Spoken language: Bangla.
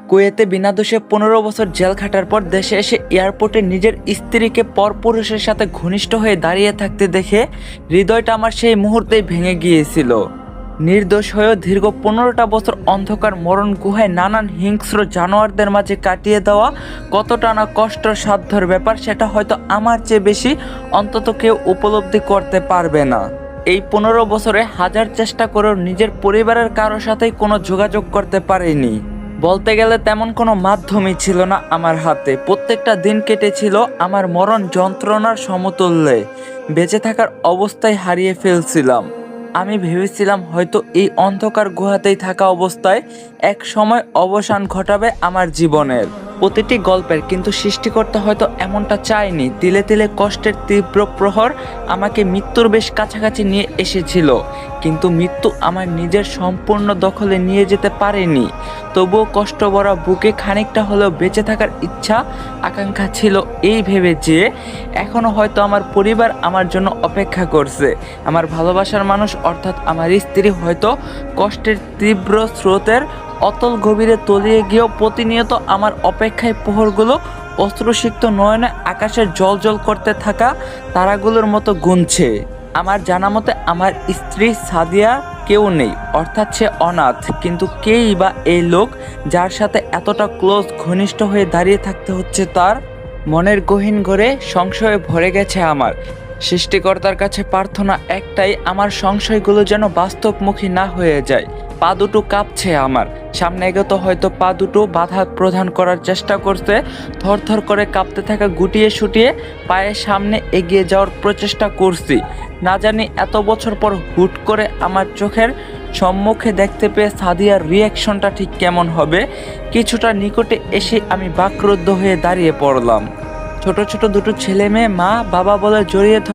কুয়েতে বিনা দোষে 15 বছর জেল খাটার পর দেশে এসে এয়ারপোর্টে নিজের স্ত্রীকে পরপুরুষের সাথে ঘনিষ্ঠ হয়ে দাঁড়িয়ে থাকতে দেখে হৃদয়টা আমার সেই মুহূর্তেই ভেঙে গিয়েছিল। নির্দোষ হয়েও দীর্ঘ 15টা বছর অন্ধকার মরণ গুহায় নানান হিংস্র জানোয়ারদের মাঝে কাটিয়ে দেওয়া কতটা না কষ্ট সাধ্যর ব্যাপার, সেটা হয়তো আমার চেয়ে বেশি অন্তত কেউ উপলব্ধি করতে পারবে না। এই 15 বছরে হাজার চেষ্টা করেও নিজের পরিবারের কারোর সাথেই কোনো যোগাযোগ করতে পারিনি। বলতে গেলে তেমন কোনো মাধ্যমই ছিল না আমার হাতে। প্রত্যেকটা দিন কেটেছিল আমার মরণ যন্ত্রণার সমতুল্যে। বেঁচে থাকার অবস্থায় হারিয়ে ফেলছিলাম। আমি ভেবেছিলাম হয়তো এই অন্ধকার গুহাতেই থাকা অবস্থায় এক সময় অবসান ঘটাবে আমার জীবনের। প্রতিটি গল্পের কিন্তু সৃষ্টিকর্তা হয়তো এমনটা চায়নি। তিলে তিলে কষ্টের তীব্র প্রহর আমাকে মৃত্যুর বেশ কাছাকাছি নিয়ে এসেছিল, কিন্তু মৃত্যু আমার নিজের সম্পূর্ণ দখলে নিয়ে যেতে পারেনি। তবুও কষ্ট ভরা বুকে খানিকটা হলেও বেঁচে থাকার ইচ্ছা আকাঙ্ক্ষা ছিল, এই ভেবে যে এখনো হয়তো আমার পরিবার আমার জন্য অপেক্ষা করছে। আমার ভালোবাসার মানুষ অর্থাৎ আমার স্ত্রী হয়তো কষ্টের তীব্র স্রোতের অতল গভীরে তলিয়ে গিয়েও প্রতিনিয়ত আমার অপেক্ষায় প্রহরগুলো অশ্রুসিক্ত নয়নে আকাশের জল করতে থাকা তারাগুলোর মতো গুনছে। আমার জানা মতে আমার স্ত্রী সাদিয়া কেউ নেই, অর্থাৎ সে অনাথ। কিন্তু কেই বা এই লোক যার সাথে এতটা ক্লোজ ঘনিষ্ঠ হয়ে দাঁড়িয়ে থাকতে হচ্ছে তার? মনের গহীন ঘরে সংশয়ে ভরে গেছে আমার। সৃষ্টিকর্তার কাছে প্রার্থনা একটাই, আমার সংশয়গুলো যেন বাস্তবমুখী না হয়ে যায়। পা দুটো কাঁপছে আমার, সামনে এগোতে হয়তো পা দুটো বাধা প্রদান করার চেষ্টা করছে। থরথর করে কাঁপতে থাকা গুটিয়ে শুটিয়ে পায়ের সামনে এগিয়ে যাওয়ার প্রচেষ্টা করছি। না জানি এত বছর পর হুট করে আমার চোখের সম্মুখে দেখতে পেয়ে সাদিয়ার রিয়াকশনটা ঠিক কেমন হবে। কিছুটা নিকটে এসে আমি বাকরুদ্ধ হয়ে দাঁড়িয়ে পড়লাম। ছোট ছোট দুটো ছেলে মেয়ে মা বাবা বলে জড়িয়ে